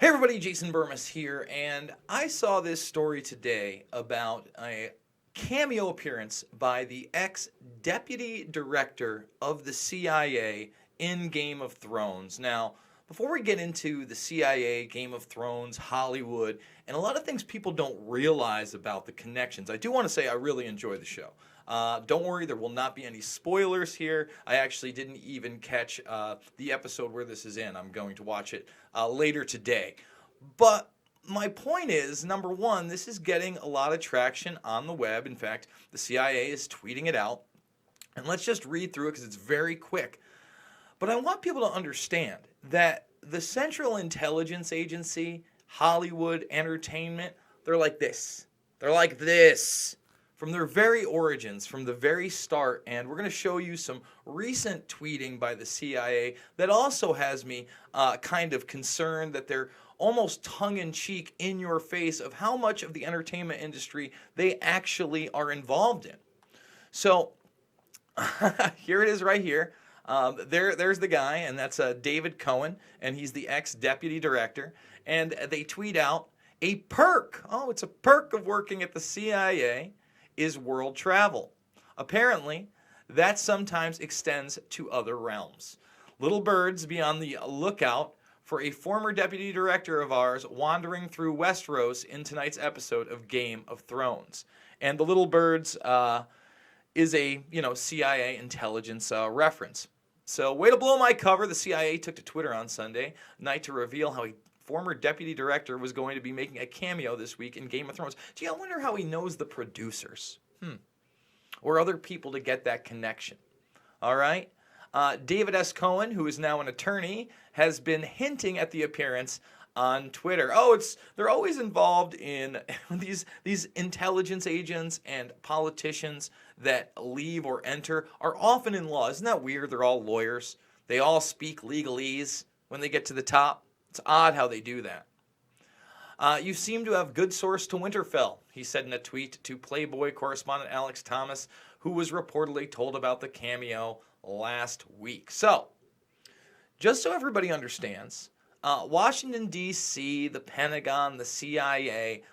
Hey everybody, Jason Burmis here, and I saw this story today about a cameo appearance by the ex-deputy director of the CIA in Game of Thrones. Now, before we get into the CIA, Game of Thrones, Hollywood, and a lot of things people don't realize about the connections, I do want to say I really enjoy the show. Don't worry, there will not be any spoilers here. I actually didn't even catch the episode where this is in. I'm going to watch it later today. But my point is, number one, this is getting a lot of traction on the web. In fact, the CIA is tweeting it out. And let's just read through it because it's very quick. But I want people to understand that the Central Intelligence Agency, Hollywood, entertainment, they're like this. They're like this. From their very origins, from the very start, and we're going to show you some recent tweeting by the CIA that also has me kind of concerned that they're almost tongue-in-cheek, in your face of how much of the entertainment industry they actually are involved in. So here it is right here. There's the guy, and that's David Cohen, and he's the ex-deputy director, and they tweet out, a perk, it's a perk of working at the CIA, is world travel. Apparently, that sometimes extends to other realms. Little birds, be on the lookout for a former deputy director of ours wandering through Westeros in tonight's episode of Game of Thrones. And the little birds is a CIA intelligence reference. So, way to blow my cover. The CIA took to Twitter on Sunday night to reveal how a former deputy director was going to be making a cameo this week in Game of Thrones. Gee, I wonder how he knows the producers. Or other people to get that connection. All right? David S. Cohen, who is now an attorney, has been hinting at the appearance on Twitter. They're always involved in these intelligence agents and politicians that leave or enter are often in law. Isn't that weird? They're all lawyers. They all speak legalese when they get to the top. It's odd how they do that. You seem to have good source to Winterfell, he said in a tweet to Playboy correspondent Alex Thomas, who was reportedly told about the cameo last week. So, just so everybody understands, Washington, D.C., the Pentagon, the CIA,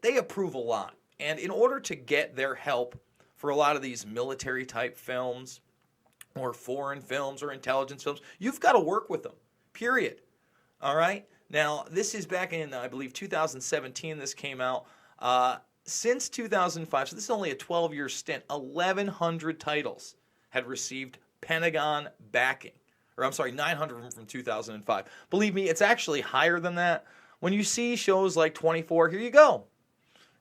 they approve a lot. And in order to get their help for a lot of these military-type films or foreign films or intelligence films, you've got to work with them, period. All right? Now, this is back in, I believe, 2017 this came out. Since 2005, so this is only a 12-year stint, 1,100 titles had received Pentagon backing. Or I'm sorry, 900 from 2005. Believe me, it's actually higher than that. When you see shows like 24, here you go.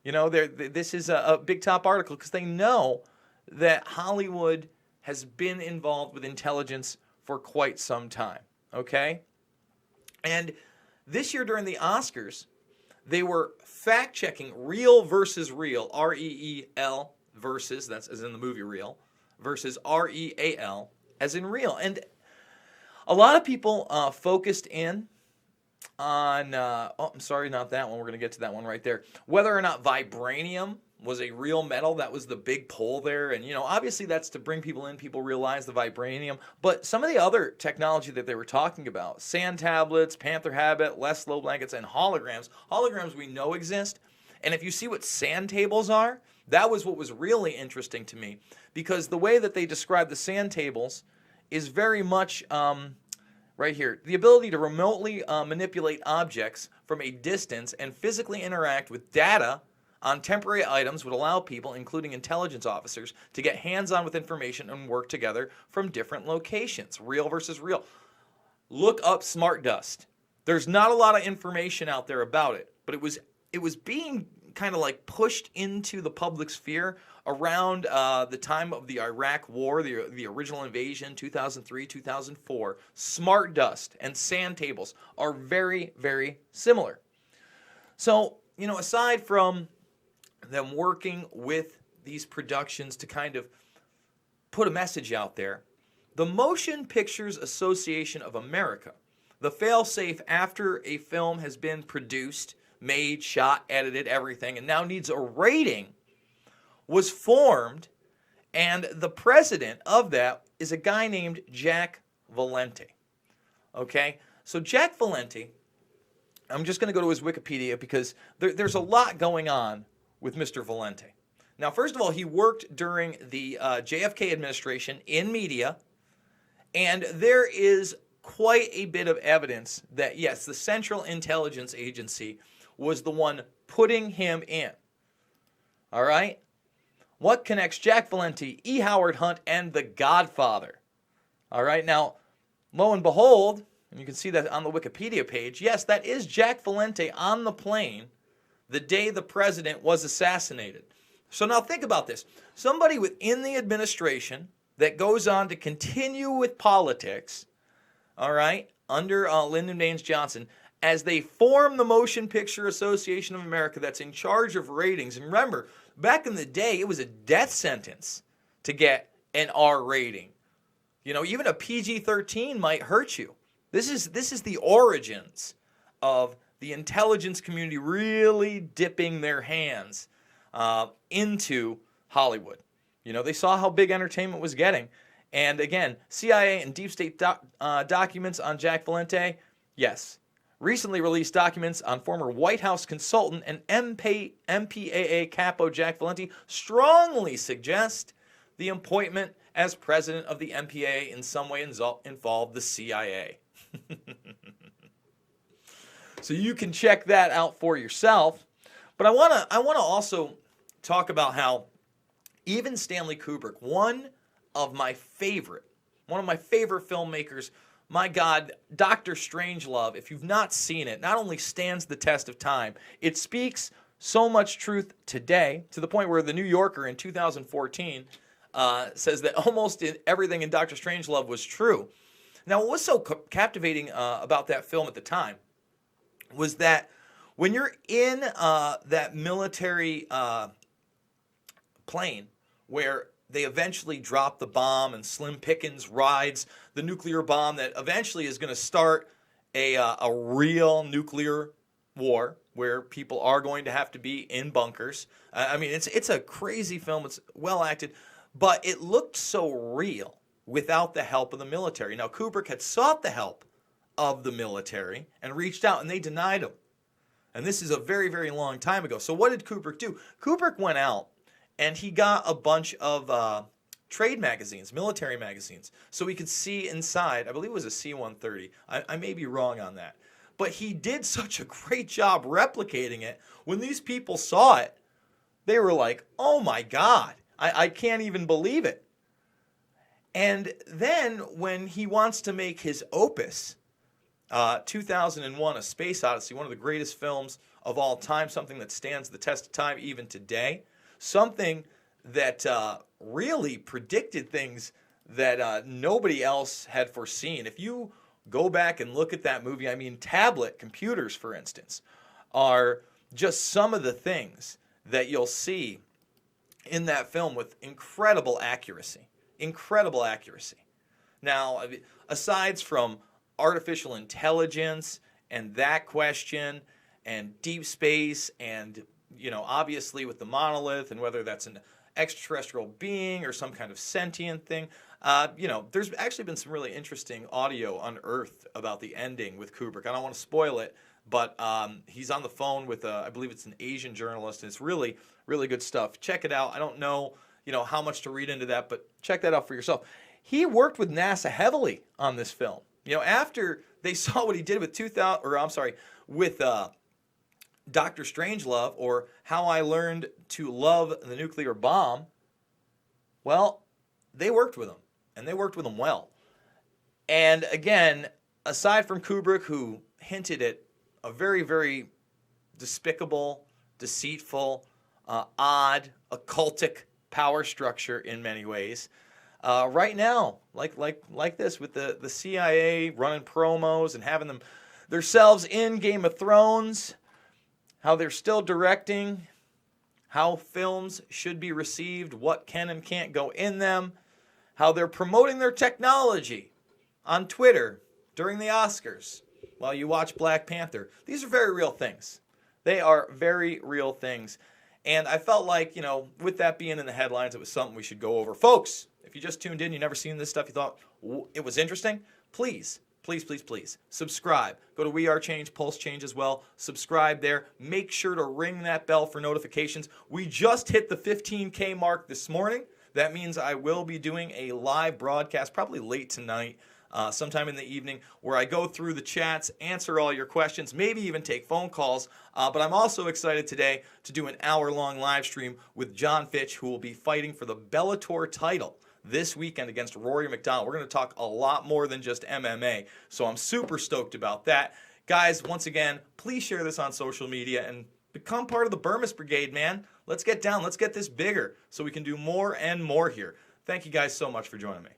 This is a big top article because they know that Hollywood has been involved with intelligence for quite some time. Okay? And this year during the Oscars, they were fact-checking real versus real, R-E-E-L versus, that's as in the movie real, versus R-E-A-L as in real. And a lot of people focused in on, I'm sorry, not that one. We're going to get to that one right there. Whether or not vibranium was a real metal, that was the big pull there. And, obviously that's to bring people in. People realize the vibranium. But some of the other technology that they were talking about, sand tablets, panther habit, less slow blankets, and holograms. Holograms we know exist. And if you see what sand tables are, that was what was really interesting to me. Because the way that they describe the sand tables is very much, right here, the ability to remotely manipulate objects from a distance and physically interact with data on temporary items would allow people, including intelligence officers, to get hands-on with information and work together from different locations. Real versus real. Look up smart dust. There's not a lot of information out there about it, but it was being kind of like pushed into the public sphere around the time of the Iraq War, the original invasion, 2003, 2004. Smart dust and sand tables are very, very similar. So, aside from them working with these productions to kind of put a message out there, the Motion Pictures Association of America, the fail-safe after a film has been produced, made, shot, edited, everything, and now needs a rating, was formed, and the president of that is a guy named Jack Valenti. Okay? So Jack Valenti I'm just going to go to his Wikipedia because there's a lot going on with Mr. Valenti. Now, first of all, he worked during the JFK administration in media, and there is quite a bit of evidence that, yes, the Central Intelligence Agency was the one putting him in. All right? What connects Jack Valenti, E. Howard Hunt, and The Godfather? All right, now, lo and behold, and you can see that on the Wikipedia page, yes, that is Jack Valenti on the plane the day the president was assassinated. So now think about this. Somebody within the administration that goes on to continue with politics, all right, under Lyndon Baines Johnson, as they form the Motion Picture Association of America that's in charge of ratings. And remember, back in the day, it was a death sentence to get an R rating. You know, even a PG-13 might hurt you. This is the origins of the intelligence community really dipping their hands into Hollywood. You know, they saw how big entertainment was getting. And again, CIA and deep state documents on Jack Valenti, yes. Recently released documents on former White House consultant and MPAA capo Jack Valenti strongly suggest the appointment as president of the MPAA in some way involved the CIA. So you can check that out for yourself. But I want to also talk about how even Stanley Kubrick, one of my favorite filmmakers, my God, Dr. Strangelove, if you've not seen it, not only stands the test of time, it speaks so much truth today to the point where the New Yorker in 2014 says that almost everything in Dr. Strangelove was true. Now, what was so captivating about that film at the time was that when you're in that military plane where they eventually drop the bomb and Slim Pickens rides the nuclear bomb that eventually is going to start a real nuclear war where people are going to have to be in bunkers. I mean, it's a crazy film. It's well acted, but it looked so real without the help of the military. Now, Kubrick had sought the help of the military and reached out, and they denied him. And this is a very, very long time ago. So what did Kubrick do? Kubrick went out and he got a bunch of trade magazines, military magazines, so he could see inside. I believe it was a C-130. I may be wrong on that. But he did such a great job replicating it. When these people saw it, they were like, oh my God, I can't even believe it. And then when he wants to make his opus, 2001, A Space Odyssey, one of the greatest films of all time, something that stands the test of time even today, something that really predicted things that nobody else had foreseen. If you go back and look at that movie, I mean, tablet computers, for instance, are just some of the things that you'll see in that film with incredible accuracy. Incredible accuracy. Now, aside from artificial intelligence and that question and deep space and, you know, obviously with the monolith and whether that's an extraterrestrial being or some kind of sentient thing, you know, there's actually been some really interesting audio unearthed about the ending with Kubrick. I don't want to spoil it, but he's on the phone with, I believe it's an Asian journalist, and it's really, really good stuff. Check it out. I don't know, you know, how much to read into that, but check that out for yourself. He worked with NASA heavily on this film. You know, after they saw what he did with Dr. Strangelove, or How I Learned to Love the Nuclear Bomb, well, they worked with him, and they worked with him well. And again, aside from Kubrick, who hinted at a very, very despicable, deceitful, odd, occultic power structure in many ways, right now, like this, with the CIA running promos and having them themselves in Game of Thrones, how they're still directing how films should be received, what can and can't go in them, how they're promoting their technology on Twitter during the Oscars while you watch Black Panther. These are very real things. They are very real things. And I felt like, you know, with that being in the headlines, it was something we should go over. Folks, if you just tuned in, you never seen this stuff, you thought it was interesting, please please, please, please subscribe. Go to We Are Change, Pulse Change as well. Subscribe there. Make sure to ring that bell for notifications. We just hit the 15K mark this morning. That means I will be doing a live broadcast, probably late tonight, sometime in the evening, where I go through the chats, answer all your questions, maybe even take phone calls. But I'm also excited today to do an hour-long live stream with John Fitch, who will be fighting for the Bellator title this weekend against Rory McDonald. We're going to talk a lot more than just MMA, so I'm super stoked about that. Guys, once again, please share this on social media and become part of the Burmese Brigade, man. Let's get down. Let's get this bigger so we can do more and more here. Thank you guys so much for joining me.